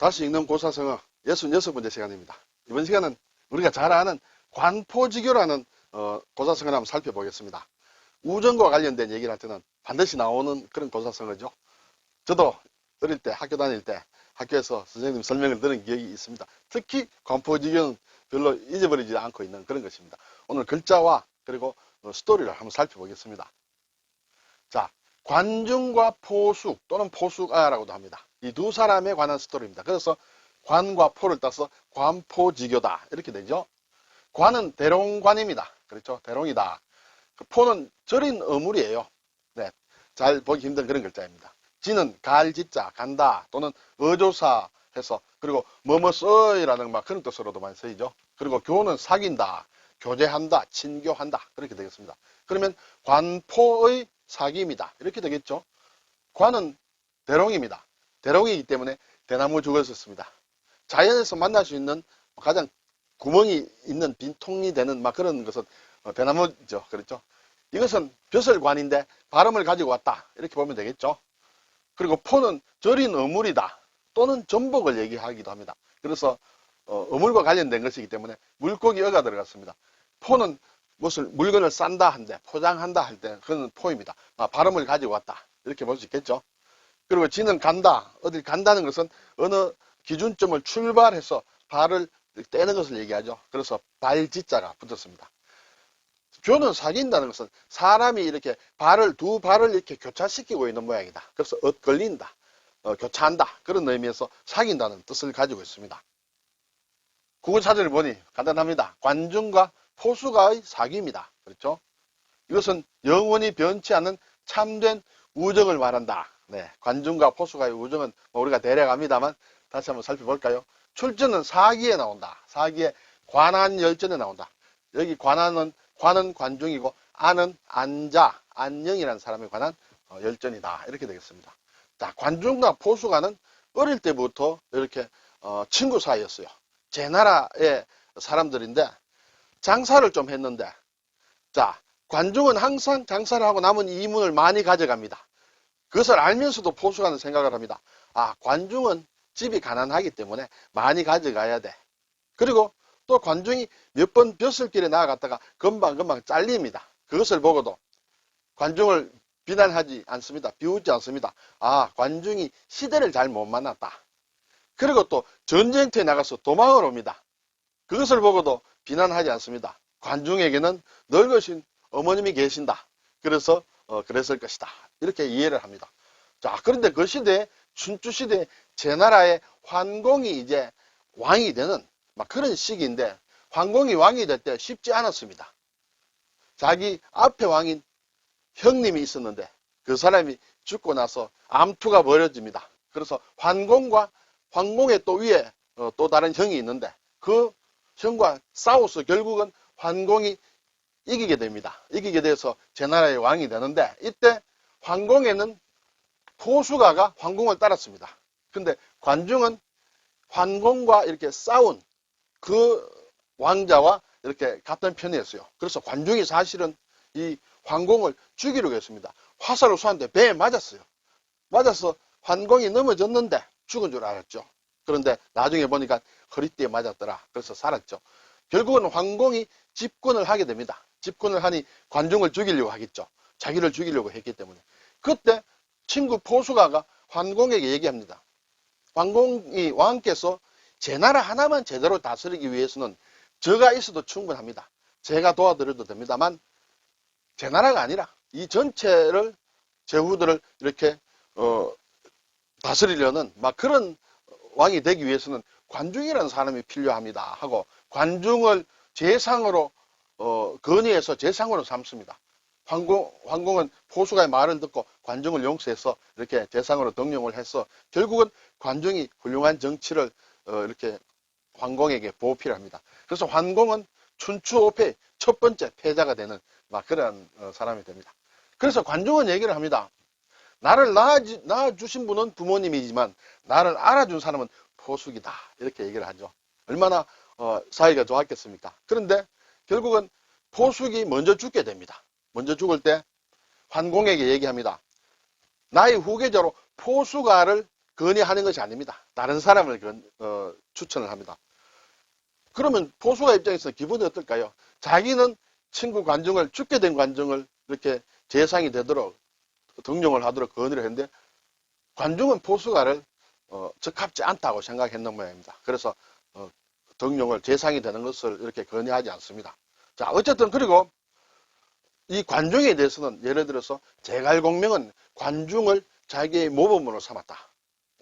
다시 읽는 고사성어 66번째 시간입니다. 이번 시간은 우리가 잘 아는 관포지교라는 고사성어를 한번 살펴보겠습니다. 우정과 관련된 얘기를 할 때는 반드시 나오는 그런 고사성어죠. 저도 어릴 때 학교 다닐 때 학교에서 선생님 설명을 들은 기억이 있습니다. 특히 관포지교는 별로 잊어버리지 않고 있는 그런 것입니다. 오늘 글자와 그리고 스토리를 한번 살펴보겠습니다. 자, 관중과 포숙 또는 포숙아라고도 합니다. 이 두 사람에 관한 스토리입니다. 그래서 관과 포를 따서 관포지교다 이렇게 되죠. 관은 대롱관입니다. 그렇죠? 대롱이다. 포는 절인 어물이에요. 네, 잘 보기 힘든 그런 글자입니다. 지는 갈지자, 간다 또는 어조사 해서 그리고 뭐뭐써이라는 막 그런 뜻으로도 많이 쓰이죠. 그리고 교는 사귄다, 교제한다, 친교한다 그렇게 되겠습니다. 그러면 관포의 사기입니다. 이렇게 되겠죠. 관은 대롱입니다. 대롱이기 때문에 대나무 죽을 썼습니다. 자연에서 만날 수 있는 가장 구멍이 있는 빈통이 되는 막 그런 것은 대나무죠. 그렇죠. 이것은 벼슬관인데 발음을 가지고 왔다. 이렇게 보면 되겠죠. 그리고 포는 절인 어물이다. 또는 전복을 얘기하기도 합니다. 그래서 어물과 관련된 것이기 때문에 물고기 어가 들어갔습니다. 포는 무엇을 물건을 싼다 한데 포장한다 할 때 그건 포입니다. 발음을 가지고 왔다. 이렇게 볼 수 있겠죠. 그리고 지는 간다. 어딜 간다는 것은 어느 기준점을 출발해서 발을 떼는 것을 얘기하죠. 그래서 발지자가 붙었습니다. 교는 사귄다는 것은 사람이 이렇게 두 발을 이렇게 교차시키고 있는 모양이다. 그래서 엇걸린다. 교차한다. 그런 의미에서 사귄다는 뜻을 가지고 있습니다. 국어사전을 보니 간단합니다. 관중과 포수가의 사귀입니다. 그렇죠? 이것은 영원히 변치 않는 참된 우정을 말한다. 네, 관중과 포수가의 우정은 우리가 대략 압니다만 다시 한번 살펴볼까요? 출전은 사기에 나온다. 사기에 관한열전에 나온다. 여기 관은 관중이고 안은 안자, 안녕이라는 사람에 관한 열전이다. 이렇게 되겠습니다. 자, 관중과 포수가는 어릴 때부터 이렇게 친구 사이였어요. 제 나라의 사람들인데 장사를 좀 했는데, 자, 관중은 항상 장사를 하고 남은 이문을 많이 가져갑니다. 그것을 알면서도 포수가는 생각을 합니다. 아, 관중은 집이 가난하기 때문에 많이 가져가야 돼. 그리고 또 관중이 몇 번 벼슬길에 나아갔다가 금방 잘립니다. 그것을 보고도 관중을 비난하지 않습니다. 비웃지 않습니다. 아, 관중이 시대를 잘 못 만났다. 그리고 또 전쟁터에 나가서 도망을 옵니다. 그것을 보고도 비난하지 않습니다. 관중에게는 늙으신 어머님이 계신다. 그래서 그랬을 것이다. 이렇게 이해를 합니다. 자, 그런데 그 시대에 춘추시대에 제 나라의 환공이 이제 왕이 되는 막 그런 시기인데 환공이 왕이 될 때 쉽지 않았습니다. 자기 앞에 왕인 형님이 있었는데 그 사람이 죽고 나서 암투가 벌어집니다. 그래서 환공의 또 위에 또 다른 형이 있는데 그 형과 싸워서 결국은 환공이 이기게 됩니다. 이기게 돼서 제 나라의 왕이 되는데 이때 환공에는 포수가가 환공을 따랐습니다. 근데 관중은 환공과 이렇게 싸운 그 왕자와 이렇게 같은 편이었어요. 그래서 관중이 사실은 이 환공을 죽이려고 했습니다. 화살을 쏘았는데 배에 맞았어요. 맞아서 환공이 넘어졌는데 죽은 줄 알았죠. 그런데 나중에 보니까 허리띠에 맞았더라. 그래서 살았죠. 결국은 환공이 집권을 하게 됩니다. 집권을 하니 관중을 죽이려고 하겠죠. 자기를 죽이려고 했기 때문에. 그때 친구 포수가가 환공에게 얘기합니다. 환공이 왕께서 제 나라 하나만 제대로 다스리기 위해서는 저가 있어도 충분합니다. 제가 도와드려도 됩니다만 제 나라가 아니라 이 전체를 제후들을 이렇게 다스리려는 막 그런 왕이 되기 위해서는 관중이라는 사람이 필요합니다 하고 관중을 제상으로 건의해서 제상으로 삼습니다. 황공은 포수가의 말을 듣고 관중을 용서해서 이렇게 대상으로 등용을 해서 결국은 관중이 훌륭한 정치를 이렇게 황공에게 보필 합니다. 그래서 황공은 춘추5패 첫 번째 패자가 되는 막 그런 사람이 됩니다. 그래서 관중은 얘기를 합니다. 나를 낳아주신 분은 부모님이지만 나를 알아준 사람은 포수기다. 이렇게 얘기를 하죠. 얼마나 사이가 좋았겠습니까? 그런데 결국은 포수기 먼저 죽게 됩니다. 먼저 죽을 때 환공에게 얘기합니다. 나의 후계자로 포수가를 건의하는 것이 아닙니다. 다른 사람을 추천을 합니다. 그러면 포수가 입장에서 기분이 어떨까요? 자기는 친구 관중을, 죽게 된 관중을 이렇게 재상이 되도록 등용을 하도록 건의를 했는데 관중은 포수가를 적합지 않다고 생각했는 모양입니다. 그래서 등용을 재상이 되는 것을 이렇게 건의하지 않습니다. 자, 어쨌든 그리고 이 관중에 대해서는 예를 들어서 제갈공명은 관중을 자기의 모범으로 삼았다.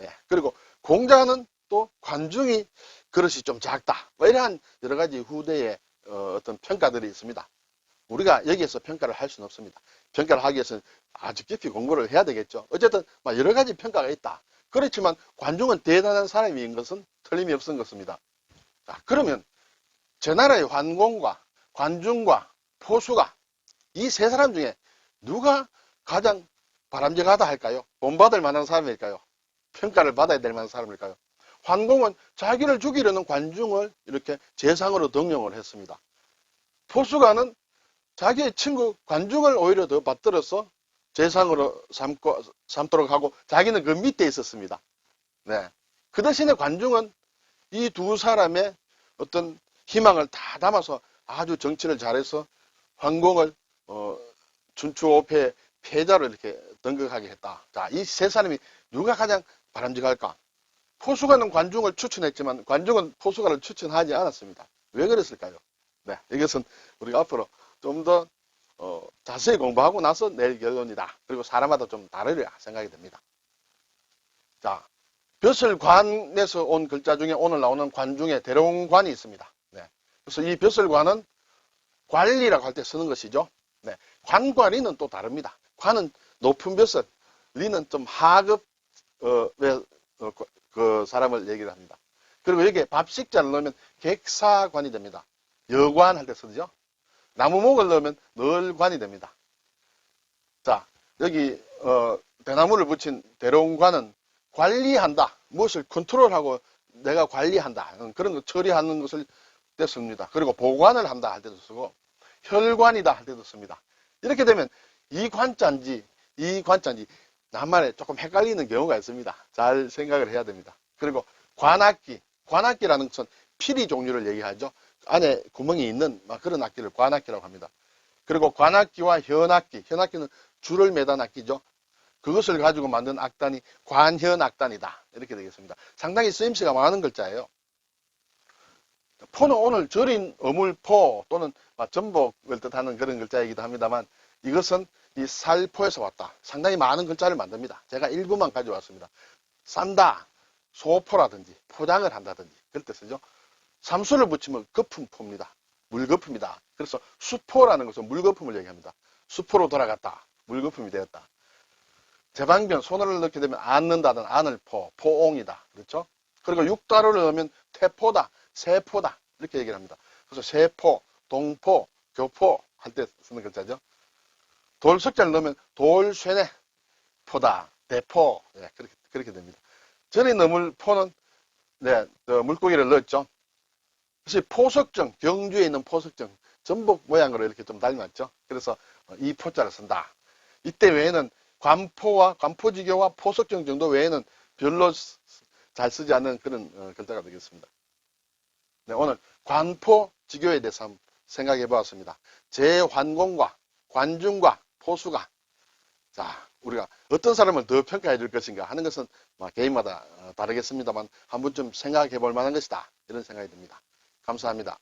예, 그리고 공자는 또 관중이 그릇이 좀 작다. 뭐 이러한 여러 가지 후대의 어떤 평가들이 있습니다. 우리가 여기에서 평가를 할 수는 없습니다. 평가를 하기 위해서는 아주 깊이 공부를 해야 되겠죠. 어쨌든 여러 가지 평가가 있다. 그렇지만 관중은 대단한 사람인 것은 틀림이 없는 것입니다. 자, 그러면 제 나라의 관공과 관중과 포수가 이 세 사람 중에 누가 가장 바람직하다 할까요? 본받을 만한 사람일까요? 평가를 받아야 될 만한 사람일까요? 관공은 자기를 죽이려는 관중을 이렇게 재상으로 등용을 했습니다. 포수가는 자기의 친구 관중을 오히려 더 받들어서 재상으로 삼도록 하고 자기는 그 밑에 있었습니다. 네. 그 대신에 관중은 이 두 사람의 어떤 희망을 다 담아서 아주 정치를 잘해서 황공을 춘추오패 패자로 이렇게 등극하게 했다. 자, 이 세 사람이 누가 가장 바람직할까? 포수가는 관중을 추천했지만 관중은 포수가를 추천하지 않았습니다. 왜 그랬을까요? 네, 이것은 우리가 앞으로 좀 더 자세히 공부하고 나서 낼 결론이다. 그리고 사람마다 좀 다르리라 생각이 됩니다. 자, 벼슬관에서 온 글자 중에 오늘 나오는 관 중에 대롱관이 있습니다. 네, 그래서 이 벼슬관은 관리라고 할 때 쓰는 것이죠. 네, 관과 리는 또 다릅니다. 관은 높은 벼슬, 리는 좀 하급 그 사람을 얘기를 합니다. 그리고 여기에 밥식자를 넣으면 객사관이 됩니다. 여관 할 때 쓰죠. 나무목을 넣으면 널관이 됩니다. 자, 여기 대나무를 붙인 대롱관은 관리한다. 무엇을 컨트롤하고 내가 관리한다. 그런 거 처리하는 것을 때 씁니다. 그리고 보관을 한다 할 때도 쓰고 혈관이다 할 때도 씁니다. 이렇게 되면 이 관자인지 낱말에 조금 헷갈리는 경우가 있습니다. 잘 생각을 해야 됩니다. 그리고 관악기라는 것은 피리 종류를 얘기하죠. 안에 구멍이 있는 그런 악기를 관악기라고 합니다. 그리고 관악기와 현악기는 줄을 매단 악기죠. 그것을 가지고 만든 악단이 관현악단이다. 이렇게 되겠습니다. 상당히 쓰임새가 많은 글자예요. 포는 오늘 절인 어물포 또는 전복을 뜻하는 그런 글자이기도 합니다만 이것은 이 살포에서 왔다. 상당히 많은 글자를 만듭니다. 제가 일부만 가져왔습니다. 싼다, 소포라든지 포장을 한다든지 그럴 때 쓰죠. 삼수를 붙이면 거품포입니다. 물거품이다. 그래서 수포라는 것은 물거품을 얘기합니다. 수포로 돌아갔다. 물거품이 되었다. 제방변, 손을 넣게 되면 안는다든 안을포, 포옹이다. 그렇죠? 그리고 육다루를 넣으면 태포다, 세포다. 이렇게 얘기를 합니다. 그래서 세포, 동포, 교포 할 때 쓰는 글자죠. 돌석자를 넣으면 돌쇠네, 포다, 대포. 네, 그렇게 됩니다. 절인 어물 포는 네, 물고기를 넣었죠. 그래서 포석정, 경주에 있는 포석정, 전복 모양으로 이렇게 좀 닮았죠. 그래서 이 포자를 쓴다. 이때 외에는 관포지교와 포석정 정도 외에는 별로 잘 쓰지 않는 그런 글자가 되겠습니다. 네, 오늘 관포지교에 대해서 한번 생각해 보았습니다. 제환공과 관중과 포수가 자 우리가 어떤 사람을 더 평가해 줄 것인가 하는 것은 개인마다 다르겠습니다만 한 번쯤 생각해 볼 만한 것이다. 이런 생각이 듭니다. 감사합니다.